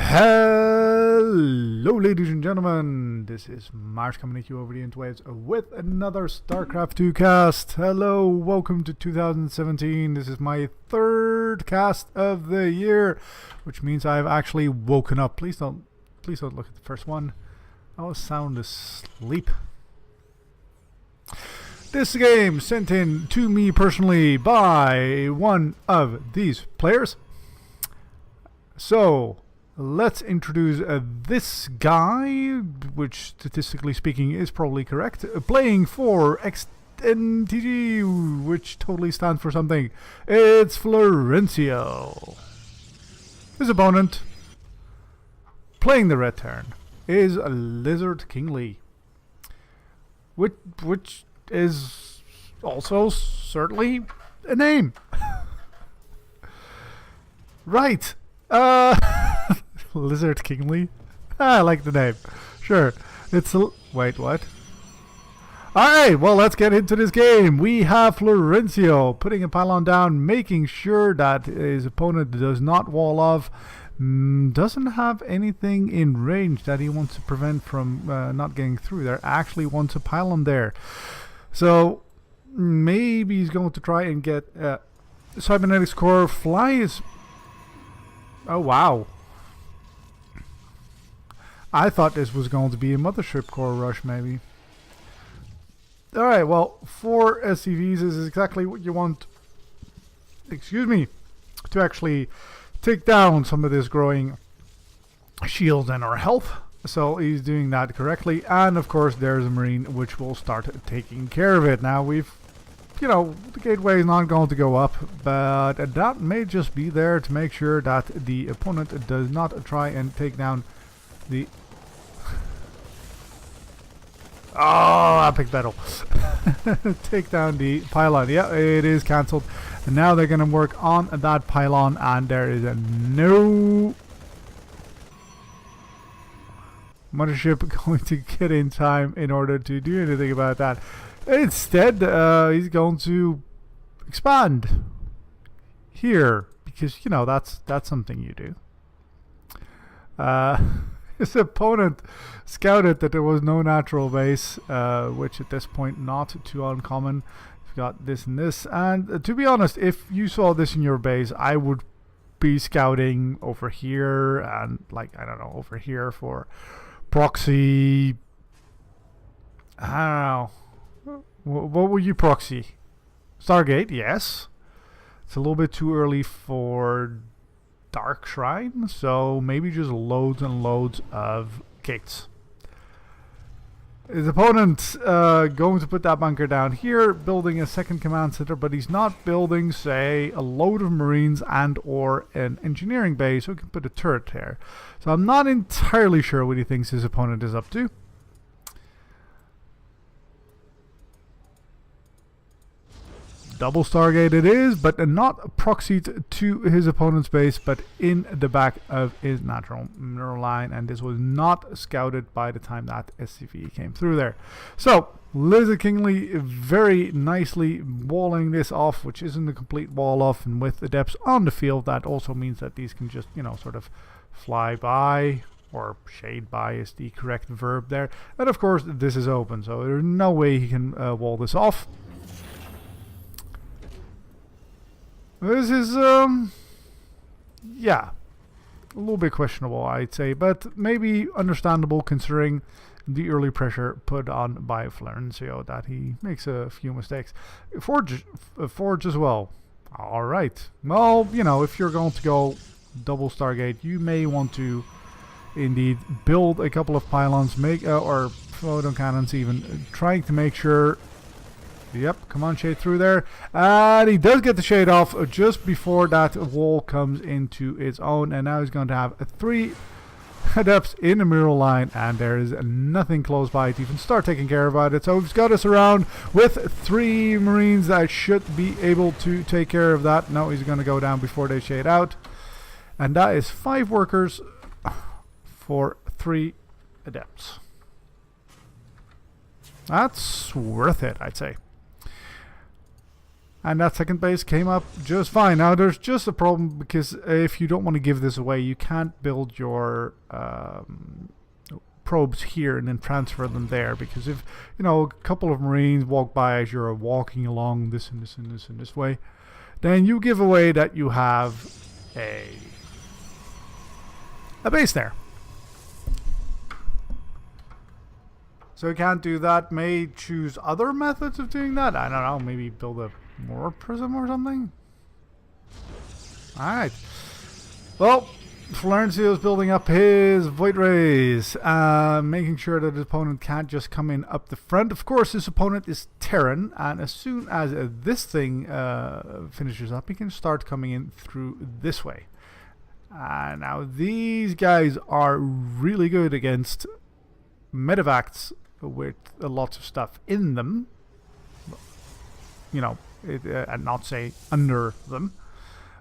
Hello, ladies and gentlemen. This is Mars coming at you over the interwaves with another StarCraft 2 cast. Hello, welcome to 2017. This is my third cast of the year, which means I've actually woken up. Please don't look at the first one. I was sound asleep. This game sent in to me personally by one of these players. So let's introduce this guy, which statistically speaking is probably correct, playing for XNTG, which totally stands for something. It's Florencio. His opponent, playing the red turn, is LizardKingly, which is also certainly a name. Right. LizardKingly. I like the name. Sure. It's a... Wait, what? Alright, well, let's get into this game. We have Florencio putting a pylon down, making sure that his opponent does not wall off. Doesn't have anything in range that he wants to prevent from not getting through there. Actually wants a pylon there. So, maybe he's going to try and get Cybernetics Core. Fly is... Oh, wow. I thought this was going to be a Mothership Core rush, maybe. Alright, well, 4 SCVs is exactly what you want, excuse me, to actually take down some of this growing shield and our health. So he's doing that correctly. And, of course, there's a Marine, which will start taking care of it. Now, we've... You know, the gateway is not going to go up, but that may just be there to make sure that the opponent does not try and take down the... Oh, epic battle. Take down the pylon. Yeah, it is cancelled. And now they're going to work on that pylon, and there is no mothership going to get in time in order to do anything about that. Instead, he's going to expand here, because, you know, that's something you do. His opponent scouted that there was no natural base, which at this point not too uncommon. You've got this and this, and to be honest, if you saw this in your base, I would be scouting over here and, like, I don't know, over here for proxy. I don't know. What will you proxy? Stargate, yes. It's a little bit too early for Dark Shrine, so maybe just loads and loads of gates. His opponent going to put that bunker down here, building a second command center, but he's not building, say, a load of Marines and or an engineering base, so he can put a turret there. So I'm not entirely sure what he thinks his opponent is up to. Double Stargate it is, but not proxied to his opponent's base, but in the back of his natural mineral line, and this was not scouted by the time that SCV came through there. So, LizardKingly very nicely walling this off, which isn't a complete wall off, and with the depths on the field, that also means that these can just, you know, sort of fly by, or shade by is the correct verb there. And of course, this is open, so there's no way he can wall this off. This is, yeah, a little bit questionable, I'd say, but maybe understandable considering the early pressure put on by Florencio, that he makes a few mistakes. Forge as well. Alright. Well, you know, if you're going to go double Stargate, you may want to indeed build a couple of pylons, or photon cannons even, trying to make sure... Yep, come on, shade through there. And he does get the shade off just before that wall comes into its own. And now he's going to have 3 adepts in the mineral line. And there is nothing close by to even start taking care about it. So he's got us around with 3 Marines that should be able to take care of that. No, he's going to go down before they shade out. And that is 5 workers for 3 adepts. That's worth it, I'd say. And that second base came up just fine. Now there's just a problem, because if you don't want to give this away, you can't build your probes here and then transfer them there, because if a couple of Marines walk by as you're walking along this and this and this and this way, then you give away that you have a base there. So you can't do that. May choose other methods of doing that. I don't know, maybe build a more prism or something. Alright. Well, Florencio is building up his Void Rays, making sure that his opponent can't just come in up the front. Of course, his opponent is Terran, and as soon as this thing finishes up, he can start coming in through this way. Now, these guys are really good against medevacts with lots of stuff in them. And not say under them.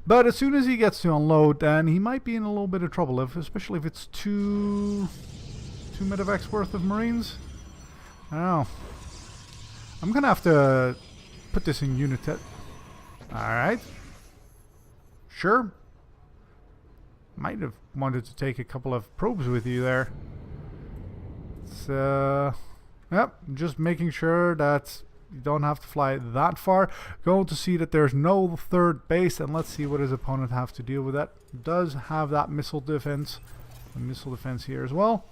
But as soon as he gets to unload, then he might be in a little bit of trouble, especially if it's two medevacs worth of Marines. I don't know. I'm gonna have to put this in unit. Alright. Sure. Might have wanted to take a couple of probes with you there. So, yep, just making sure that you don't have to fly that far. Going to see that there's no third base, and let's see what his opponent have to deal with that. Does have that missile defense. A missile defense here as well.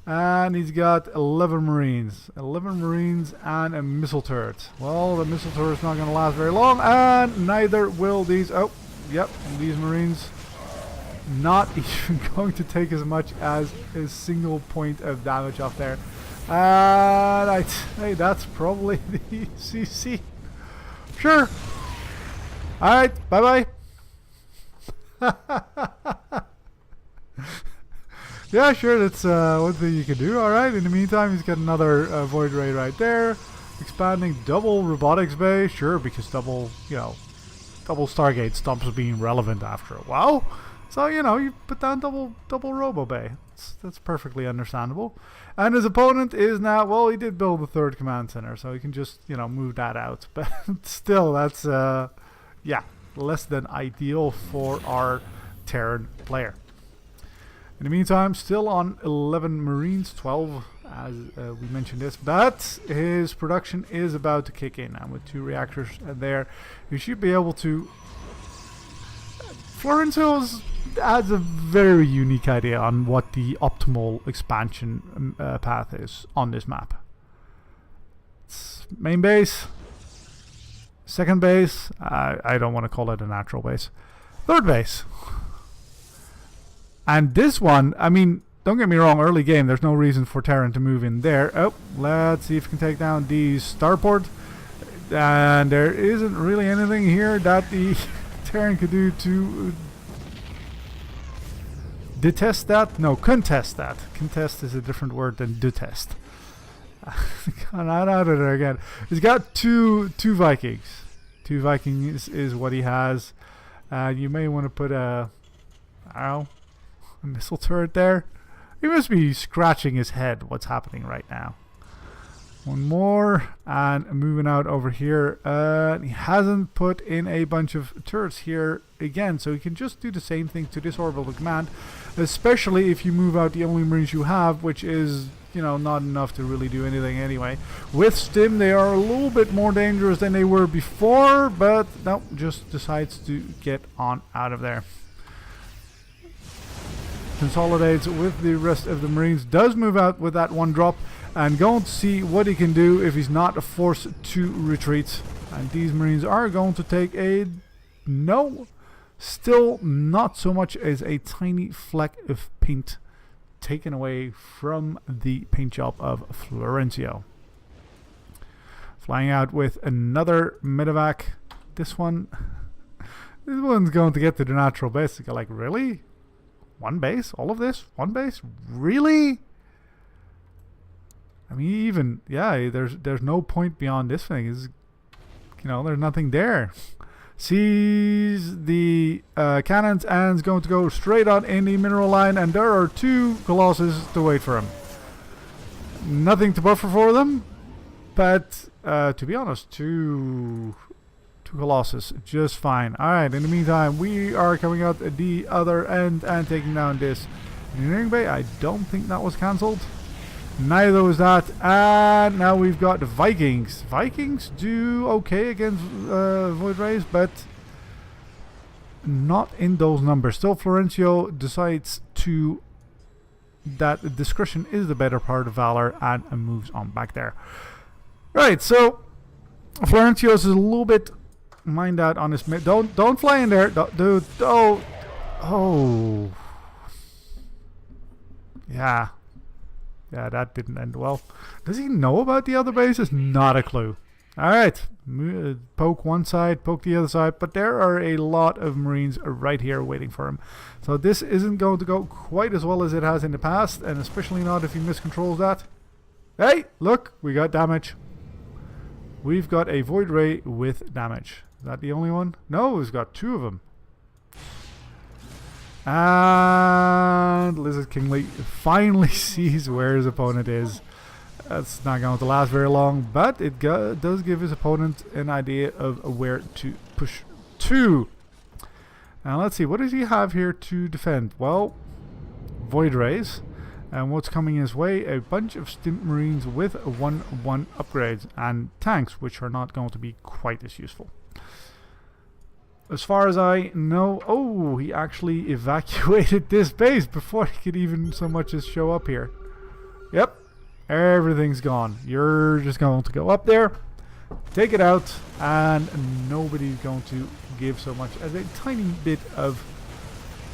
And he's got 11 Marines. 11 Marines and a missile turret. Well, the missile turret's not going to last very long, and neither will these. Oh, yep, these Marines not even going to take as much as a single point of damage off there. And hey, that's probably the CC. Sure. Alright, bye bye. Yeah, sure, that's one thing you can do. Alright, in the meantime, he's got another Void Ray right there. Expanding double robotics bay. Sure, because double Stargate stops being relevant after a while. So, you put down double Robo Bay. That's perfectly understandable. And his opponent is now, well, he did build a third command center, so he can just, move that out. But still, that's, yeah, less than ideal for our Terran player. In the meantime, still on 11 Marines, 12, as we mentioned this. But his production is about to kick in. And with 2 reactors there, you should be able to... Florencio has a very unique idea on what the optimal expansion path is on this map. It's main base, second base, I don't want to call it a natural base, third base. And this one, I mean, don't get me wrong, early game, there's no reason for Terran to move in there. Oh, let's see if we can take down the starport. And there isn't really anything here that the Terran could do to detest that. No, contest that. Contest is a different word than detest. Not out of there again. He's got two Vikings. 2 Vikings is what he has. You may want to put a missile turret there. He must be scratching his head what's happening right now. One more, and moving out over here. He hasn't put in a bunch of turrets here again, so he can just do the same thing to this orbital command, especially if you move out the only Marines you have, which is, not enough to really do anything anyway. With Stim, they are a little bit more dangerous than they were before, but no, just decides to get on out of there. Consolidates with the rest of the Marines, does move out with that 1 drop, and going to see what he can do if he's not forced to retreat. And these Marines are going to take a no, still not so much as a tiny fleck of paint taken away from the paint job of Florencio. Flying out with another medevac. This one's going to get to the natural base. Like, really? 1 base? All of this? 1 base? Really? I mean, even, yeah, there's no point beyond this thing. Is, there's nothing there. Sees the cannons and is going to go straight on in the mineral line, and there are 2 Colossus to wait for him. Nothing to buffer for them, but to be honest, two 2 Colossus, just fine. Alright, in the meantime, we are coming out the other end and taking down this engineering bay. I don't think that was cancelled. Neither was that. And now we've got the Vikings. Vikings do okay against Void Rays, but not in those numbers. Still, Florencio decides that discretion is the better part of valor and moves on back there. Right, so Florencio is a little bit mind out on his mid. Don't fly in there, dude. Oh, yeah, that didn't end well. Does he know about the other bases? Not a clue. All right, poke one side, poke the other side, but there are a lot of Marines right here waiting for him. So this isn't going to go quite as well as it has in the past, and especially not if he miscontrols that. Hey, look, we got damage. We've got a Void Ray with damage. Is that the only one? No, we've got 2 of them. And LizardKingly finally sees where his opponent is. That's not going to last very long, but it does give his opponent an idea of where to push to. Now let's see, what does he have here to defend? Well, Void Rays. And what's coming his way? A bunch of Stimp Marines with 1/1 upgrades and tanks, which are not going to be quite as useful. As far as I know, oh, he actually evacuated this base before he could even so much as show up here. Yep, everything's gone. You're just going to go up there, take it out, and nobody's going to give so much as a tiny bit of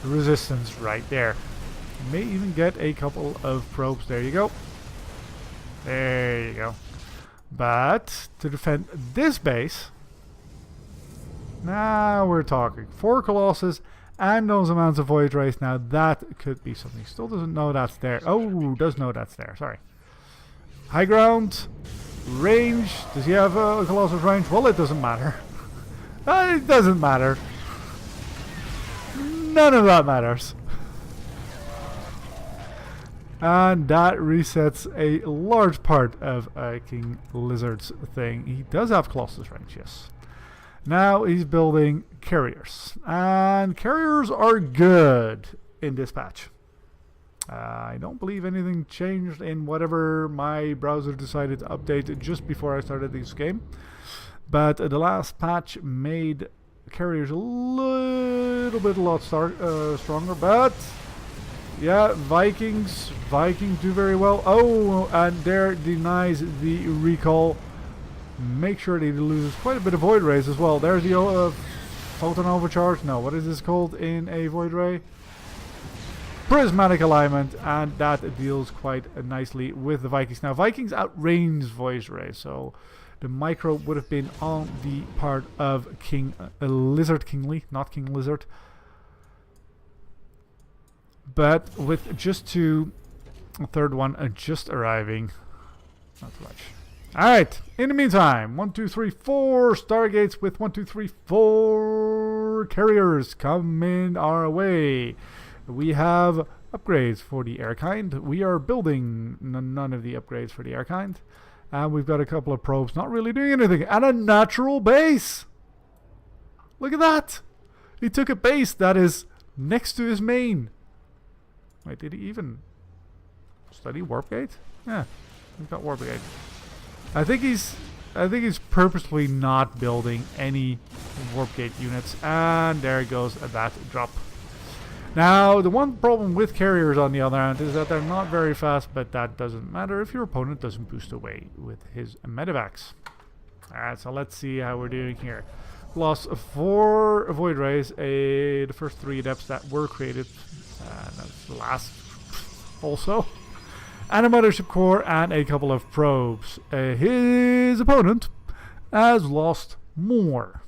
resistance right there. You may even get a couple of probes. There you go. There you go. But to defend this base, now we're talking 4 Colossus and those amounts of Void Rays. Now that could be something. Still doesn't know that's there. Oh, does know that's there. Sorry. High ground. Range. Does he have a Colossus range? Well, it doesn't matter. It doesn't matter. None of that matters. And that resets a large part of King Lizard's thing. He does have Colossus range, yes. Now he's building carriers. And carriers are good in this patch. I don't believe anything changed in whatever my browser decided to update just before I started this game. But the last patch made carriers a lot stronger. But yeah, Vikings do very well. Oh, and there denies the recall. Make sure that he loses quite a bit of Void Rays as well. There's the photon overcharge. No, what is this called in a Void Ray? Prismatic alignment, and that deals quite nicely with the Vikings. Now, Vikings outrange Void Rays, so the micro would have been on the part of King LizardKingly, not King Lizard. But with just 2, a third one just arriving, not much. Alright, in the meantime, 1, 2, 3, 4 Stargates with 1, 2, 3, 4 carriers coming our way. We have upgrades for the Airkind. We are building none of the upgrades for the Airkind. And we've got a couple of probes not really doing anything. And a natural base! Look at that! He took a base that is next to his main. Wait, did he even study Warp Gate? Yeah, we've got Warp Gate. I think he's purposely not building any Warp Gate units, and there goes that drop. Now, the one problem with carriers on the other hand is that they're not very fast, but that doesn't matter if your opponent doesn't boost away with his medevacs. Alright, so let's see how we're doing here. Lost 4 Void Rays, the first 3 adepts that were created. That's the last also. And a Mothership Core and a couple of probes. His opponent has lost more.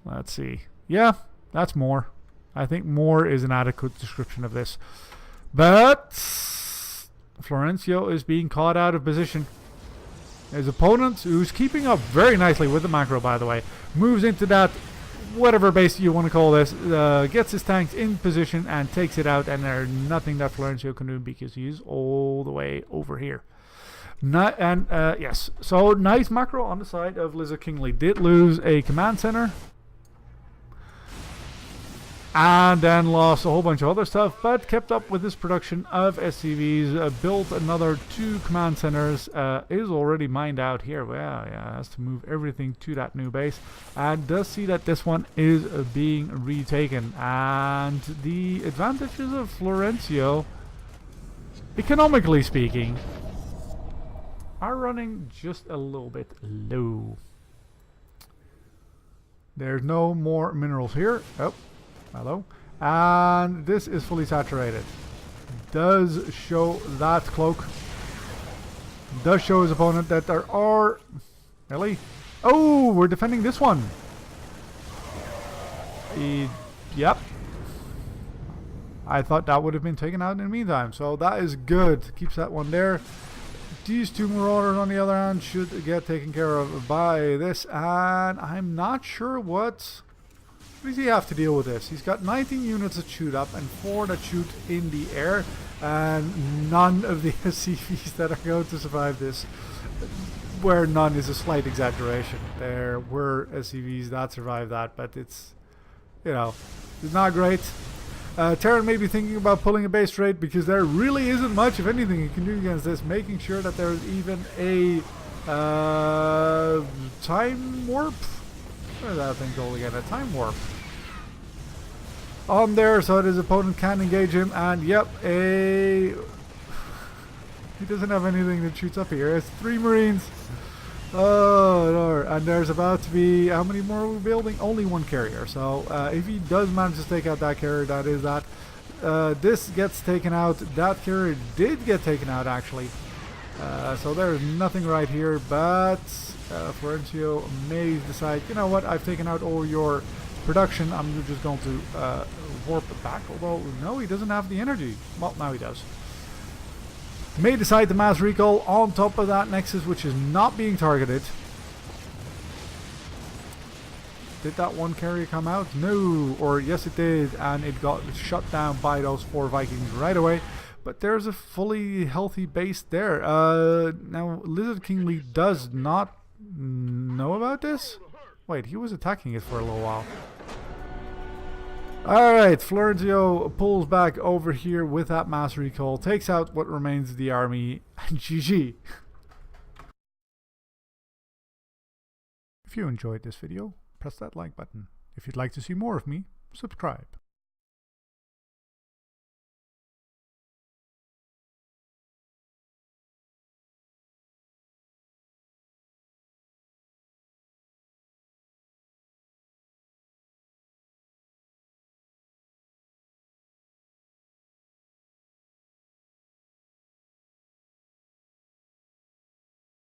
Let's see. Yeah, that's more. I think more is an adequate description of this. But Florencio is being caught out of position. His opponent, who's keeping up very nicely with the macro, by the way, moves into that whatever base you want to call this, gets his tanks in position and takes it out, and there's nothing that Florencio can do because he's all the way over here. Yes, so nice macro on the side of LizardKingly. Did lose a command center. And then lost a whole bunch of other stuff, but kept up with this production of SCVs, built another 2 command centers, is already mined out here. Well, yeah, has to move everything to that new base, and does see that this one is being retaken. And the advantages of Florencio, economically speaking, are running just a little bit low. There's no more minerals here. Oh. Hello. And this is fully saturated. Does show that cloak. Does show his opponent that there are... Really? Oh, we're defending this one. Yep. I thought that would have been taken out in the meantime. So that is good. Keeps that one there. These 2 marauders on the other hand should get taken care of by this. And I'm not sure what does he have to deal with this. He's got 19 units that shoot up and 4 that shoot in the air, and none of the SCVs that are going to survive this, where none is a slight exaggeration. There were SCVs that survived that, but it's, you know, it's not great. Terran may be thinking about pulling a base trade because there really isn't much, if anything, you can do against this, making sure that there's even a time warp. What is that thing called again? A time warp on there, so that his opponent can engage him. And yep, he doesn't have anything that shoots up here. It's 3 Marines. Oh Lord. And there's about to be, how many more are we building? Only 1 carrier. So if he does manage to take out that carrier, that is that. This gets taken out. That carrier did get taken out actually. So there's nothing right here, but Florencio may decide, you know what, I've taken out all your production, I'm just going to warp it back, although no, he doesn't have the energy. Well, now he does. May decide to mass recall on top of that Nexus, which is not being targeted. Did that 1 carrier come out? No, or yes it did, and it got shut down by those 4 Vikings right away. But there's a fully healthy base there. Now, LizardKingly does not know about this? Wait, he was attacking it for a little while. Alright, Florencio pulls back over here with that mass recall, takes out what remains of the army, and GG. If you enjoyed this video, press that like button. If you'd like to see more of me, subscribe.